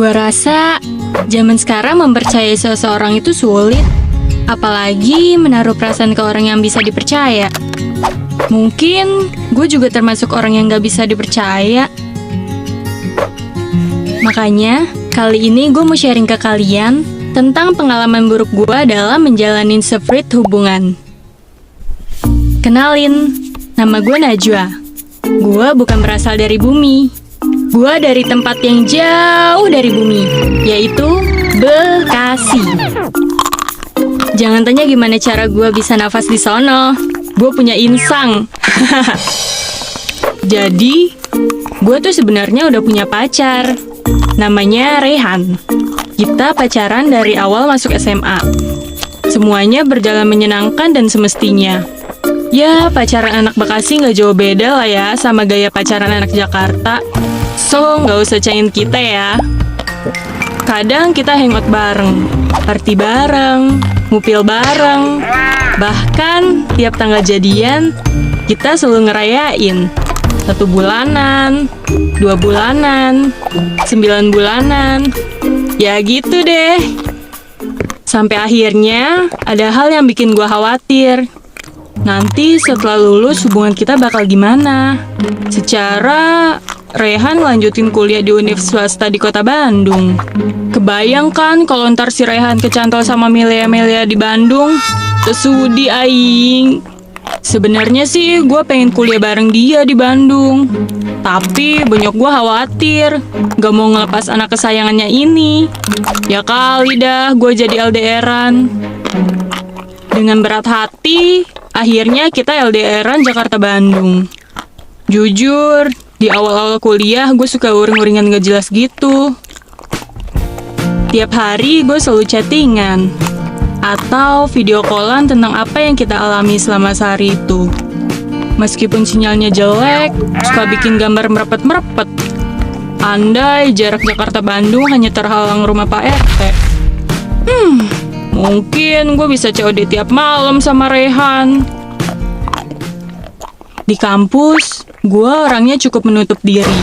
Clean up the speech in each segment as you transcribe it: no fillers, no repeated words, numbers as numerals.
Gua rasa zaman sekarang mempercayai seseorang itu sulit, apalagi menaruh perasaan ke orang yang bisa dipercaya. Mungkin gue juga termasuk orang yang gak bisa dipercaya. Makanya, kali ini gue mau sharing ke kalian tentang pengalaman buruk gue dalam menjalani sefrit hubungan. Kenalin, nama gue Najwa. Gue bukan berasal dari bumi. Gue dari tempat yang jauh dari bumi, yaitu Bekasi. Jangan tanya gimana cara gue bisa nafas di sono. Gue punya insang. Jadi, gue tuh sebenarnya udah punya pacar. Namanya Rehan. Kita pacaran dari awal masuk SMA. Semuanya berjalan menyenangkan dan semestinya. Ya, pacaran anak Bekasi nggak jauh beda lah ya sama gaya pacaran anak Jakarta. So, nggak usah cengin kita ya. Kadang kita hangout bareng, party bareng, ngupil bareng. Bahkan, tiap tanggal jadian, kita selalu ngerayain. 1 bulanan, 2 bulanan, 9 bulanan. Ya gitu deh. Sampai akhirnya, ada hal yang bikin gua khawatir. Nanti setelah lulus hubungan kita bakal gimana? Secara Rehan lanjutin kuliah di univ swasta di kota Bandung. Kebayangkan kalau ntar si Rehan kecantol sama Melia di Bandung? Sesudi aing. Sebenarnya sih gue pengen kuliah bareng dia di Bandung. Tapi banyak gue khawatir gak mau ngelepas anak kesayangannya ini. Ya kali dah gue jadi LDR-an. Dengan berat hati, akhirnya kita LDR-an Jakarta-Bandung. Jujur, di awal-awal kuliah gue suka uring-uringan gak jelas gitu. Tiap hari gue selalu chattingan atau video callan tentang apa yang kita alami selama sehari itu. Meskipun sinyalnya jelek, suka bikin gambar merepet-merepet. Andai jarak Jakarta-Bandung hanya terhalang rumah Pak RT. Mungkin gue bisa COD tiap malam sama Rehan. Di kampus, gue orangnya cukup menutup diri.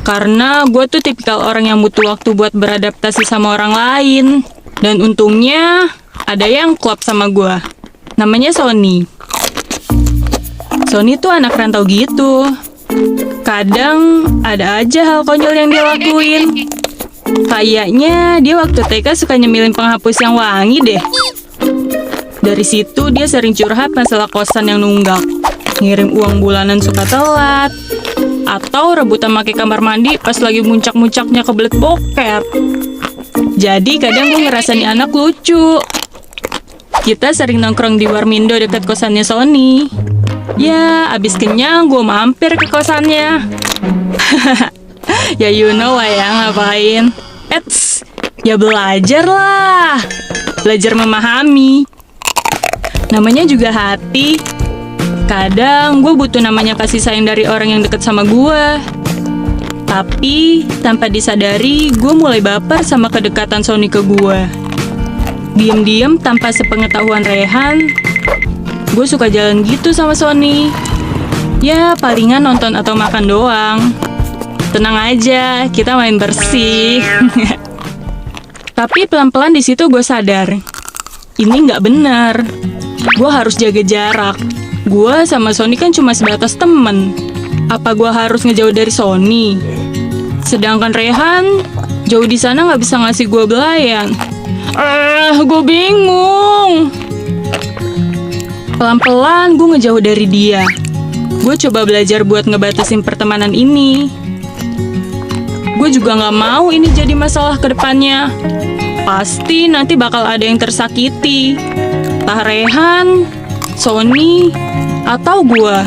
Karena gue tuh tipikal orang yang butuh waktu buat beradaptasi sama orang lain. Dan untungnya, ada yang klop sama gue. Namanya Sony. Sony tuh anak rantau gitu. Kadang ada aja hal konyol yang dia lakuin. Kayaknya dia waktu TK suka nyemilin penghapus yang wangi deh. Dari situ dia sering curhat masalah kosan yang nunggak. Ngirim uang bulanan suka telat, atau rebutan pakai kamar mandi pas lagi muncak-muncaknya kebelet boker. Jadi kadang gue ngerasa nih anak lucu. Kita sering nongkrong di Warmindo dekat kosannya Sony. Ya, abis kenyang gue mampir ke kosannya. Ya you know lah ya ngapain. Ya belajar lah. Belajar memahami. Namanya juga hati. Kadang gue butuh namanya kasih sayang dari orang yang deket sama gue. Tapi tanpa disadari gue mulai baper sama kedekatan Sony ke gue. Diam-diam tanpa sepengetahuan Rehan, gue suka jalan gitu sama Sony. Ya palingan nonton atau makan doang. Tenang aja, kita main bersih. Tapi pelan-pelan di situ gue sadar, ini nggak benar. Gue harus jaga jarak. Gue sama Sony kan cuma sebatas temen. Apa gue harus ngejauh dari Sony? Sedangkan Rehan jauh di sana nggak bisa ngasih gue belayan. Gue bingung. Pelan-pelan gue ngejauh dari dia. Gue coba belajar buat ngebatasin pertemanan ini. Gue juga nggak mau ini jadi masalah ke depannya. Pasti nanti bakal ada yang tersakiti. Entah Rehan, Sony, atau gue.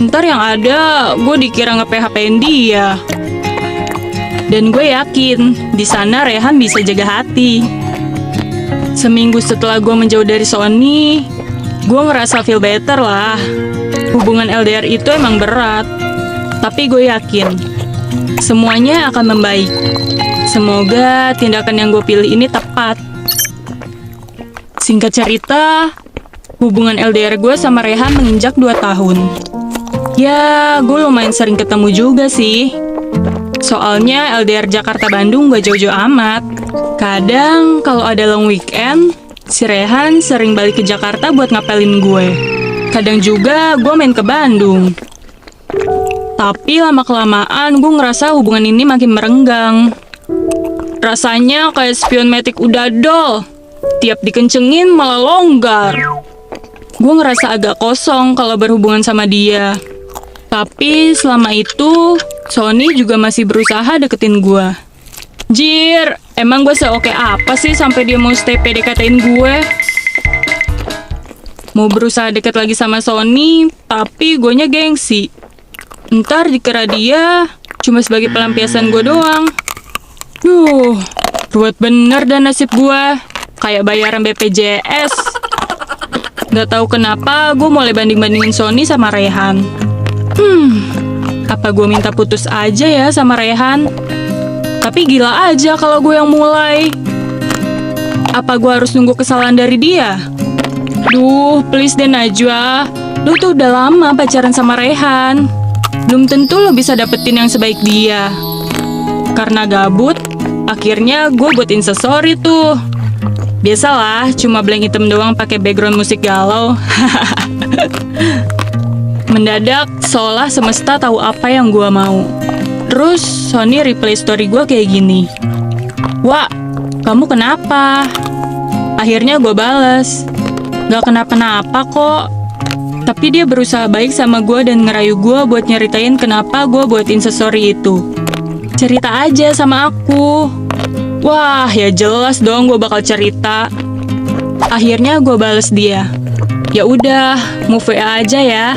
Ntar yang ada gue dikira nge-PHP-in dia. Dan gue yakin di sana Rehan bisa jaga hati. Seminggu setelah gue menjauh dari Sony, gue ngerasa feel better lah. Hubungan LDR itu emang berat, tapi gue yakin semuanya akan membaik. Semoga tindakan yang gue pilih ini tepat. Singkat cerita, hubungan LDR gue sama Rehan menginjak 2 tahun. Ya, gue lumayan sering ketemu juga sih. Soalnya LDR Jakarta-Bandung gak jauh-jauh amat. Kadang kalau ada long weekend, si Rehan sering balik ke Jakarta buat ngapelin gue. Kadang juga gue main ke Bandung. Tapi lama-kelamaan gue ngerasa hubungan ini makin merenggang. Rasanya kayak spion metik udadol. Tiap dikencengin malah longgar. Gue ngerasa agak kosong kalau berhubungan sama dia. Tapi selama itu, Sony juga masih berusaha deketin gue. Jir, emang gue seoke apa sih sampai dia mau stay PDKT-in gue? Mau berusaha deket lagi sama Sony, tapi guenya gengsi. Ntar dikira dia cuma sebagai pelampiasan gue doang. Duh, ruwet bener dah nasib gue. Kayak bayaran BPJS. Gak tahu kenapa gue mulai banding-bandingin Sony sama Rehan. Apa gue minta putus aja ya sama Rehan? Tapi gila aja kalau gue yang mulai. Apa gue harus nunggu kesalahan dari dia? Duh, please deh Najwa. Lu tuh udah lama pacaran sama Rehan. Belum tentu lo bisa dapetin yang sebaik dia. Karena gabut, akhirnya gue buat instastory tuh. Biasalah, cuma blank hitam doang pakai background musik galau. Mendadak, seolah semesta tahu apa yang gue mau. Terus, Sony replay story gue kayak gini. Wah, kamu kenapa? Akhirnya gue bales. Gak kenapa-napa kok. Tapi dia berusaha baik sama gue dan ngerayu gue buat nyeritain kenapa gue buat instastory itu. Cerita aja sama aku. Wah, ya jelas dong gue bakal cerita. Akhirnya gue bales dia. Ya udah, move WA aja ya.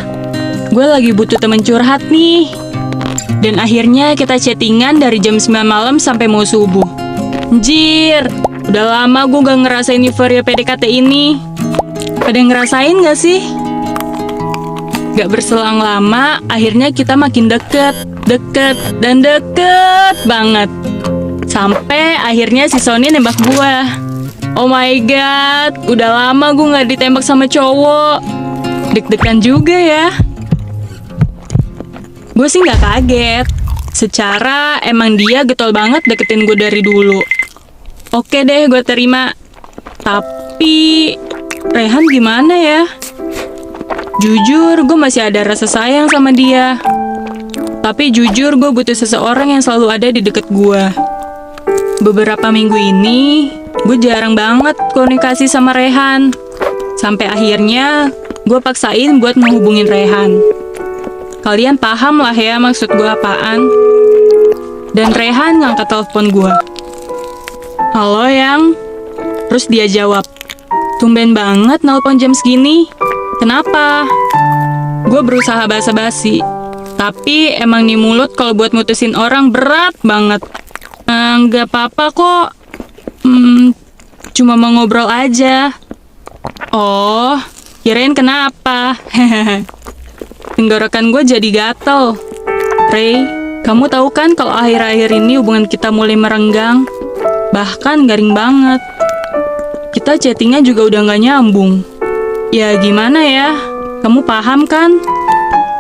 Gue lagi butuh temen curhat nih. Dan akhirnya kita chattingan dari jam 9 malam sampai mau subuh. Anjir, udah lama gue gak ngerasain euforia PDKT ini. Pada ngerasain gak sih? Gak berselang lama, akhirnya kita makin deket banget. Sampai akhirnya si Sony nembak gue. Oh my god, udah lama gue gak ditembak sama cowok. Deg-degan juga ya. Gue sih gak kaget. Secara emang dia getol banget deketin gue dari dulu. Oke deh, gue terima. Tapi Rehan gimana ya? Jujur, gue masih ada rasa sayang sama dia. Tapi jujur, gue butuh seseorang yang selalu ada di deket gue. Beberapa minggu ini, gue jarang banget komunikasi sama Rehan. Sampai akhirnya, gue paksain buat menghubungin Rehan. Kalian paham lah ya maksud gue apaan. Dan Rehan ngangkat telepon gue. Halo Yang. Terus dia jawab. Tumben banget nelpon jam segini. Kenapa? Gue berusaha basa-basi. Tapi emang nih mulut kalau buat mutusin orang berat banget. Nggak apa-apa kok. Cuma mau ngobrol aja. Oh, kirain kenapa? Tenggorokan gue jadi gatel. Ray, kamu tahu kan kalau akhir-akhir ini hubungan kita mulai merenggang? Bahkan garing banget. Kita chattingnya juga udah gak nyambung. Ya gimana ya? Kamu paham kan?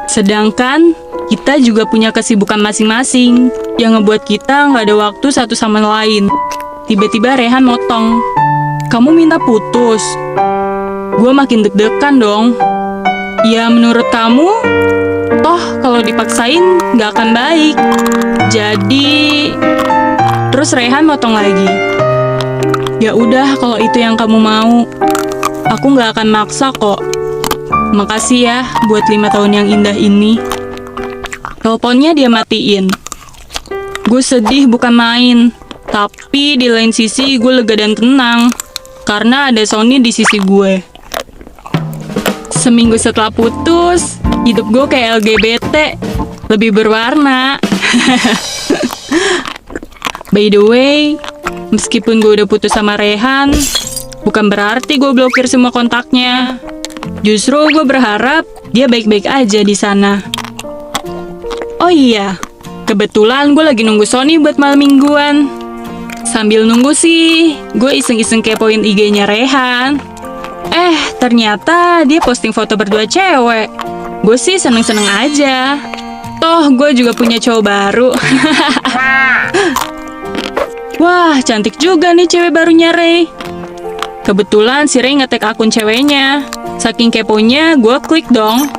Sedangkan kita juga punya kesibukan masing-masing yang ngebuat kita gak ada waktu satu sama lain. Tiba-tiba Rehan motong. Kamu minta putus? Gue makin deg-degan dong. Ya menurut kamu, toh kalau dipaksain gak akan baik. Jadi, terus Rehan motong lagi. Ya udah kalau itu yang kamu mau, aku gak akan maksa kok. Makasih ya buat 5 tahun yang indah ini. Teleponnya dia matiin. Gue sedih bukan main, tapi di lain sisi gue lega dan tenang karena ada Sony di sisi gue. Seminggu setelah putus, hidup gue kayak LGBT, lebih berwarna. By the way, meskipun gue udah putus sama Rehan, bukan berarti gue blokir semua kontaknya. Justru gue berharap dia baik-baik aja di sana. Oh iya, kebetulan gue lagi nunggu Sony buat malam mingguan. Sambil nunggu sih, gue iseng-iseng kepoin IG-nya Rehan. Ternyata dia posting foto berdua cewek. Gue sih seneng-seneng aja. Toh gue juga punya cowok baru. Wah, cantik juga nih cewek barunya Ray. Kebetulan si Ray nge-tag akun ceweknya. Saking keponya, gue klik dong.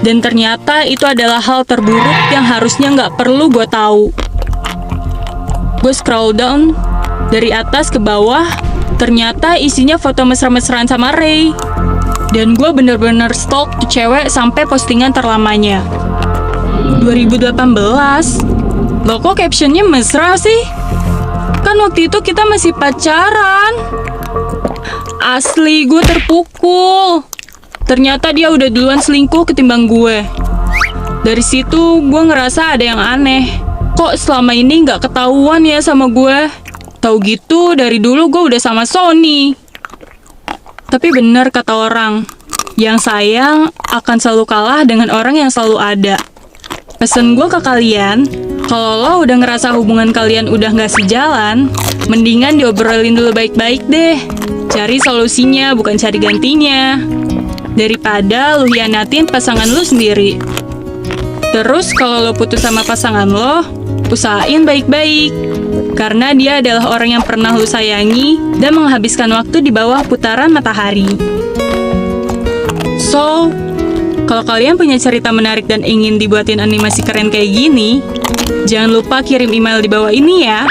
Dan ternyata itu adalah hal terburuk yang harusnya nggak perlu gue tahu. Gue scroll down dari atas ke bawah. Ternyata isinya foto mesra-mesraan sama Ray. Dan gue bener-bener stalk tuh cewek sampai postingan terlamanya. 2018. Loh kok captionnya mesra sih? Kan waktu itu kita masih pacaran. Asli, gue terpukul. Ternyata dia udah duluan selingkuh ketimbang gue. Dari situ, gue ngerasa ada yang aneh. Kok selama ini nggak ketahuan ya sama gue? Tahu gitu, dari dulu gue udah sama Sony. Tapi bener kata orang, yang sayang akan selalu kalah dengan orang yang selalu ada. Pesan gue ke kalian, kalau lo udah ngerasa hubungan kalian udah nggak sejalan, mendingan diobrolin dulu baik-baik deh. Cari solusinya, bukan cari gantinya. Daripada lu hianatin pasangan lu sendiri. Terus kalau lo putus sama pasangan lo, usahain baik-baik. Karena dia adalah orang yang pernah lu sayangi dan menghabiskan waktu di bawah putaran matahari. So, kalau kalian punya cerita menarik dan ingin dibuatin animasi keren kayak gini, jangan lupa kirim email di bawah ini ya.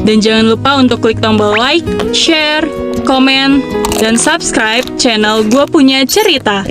Dan jangan lupa untuk klik tombol like, share, komen, dan subscribe channel Gua Punya Cerita.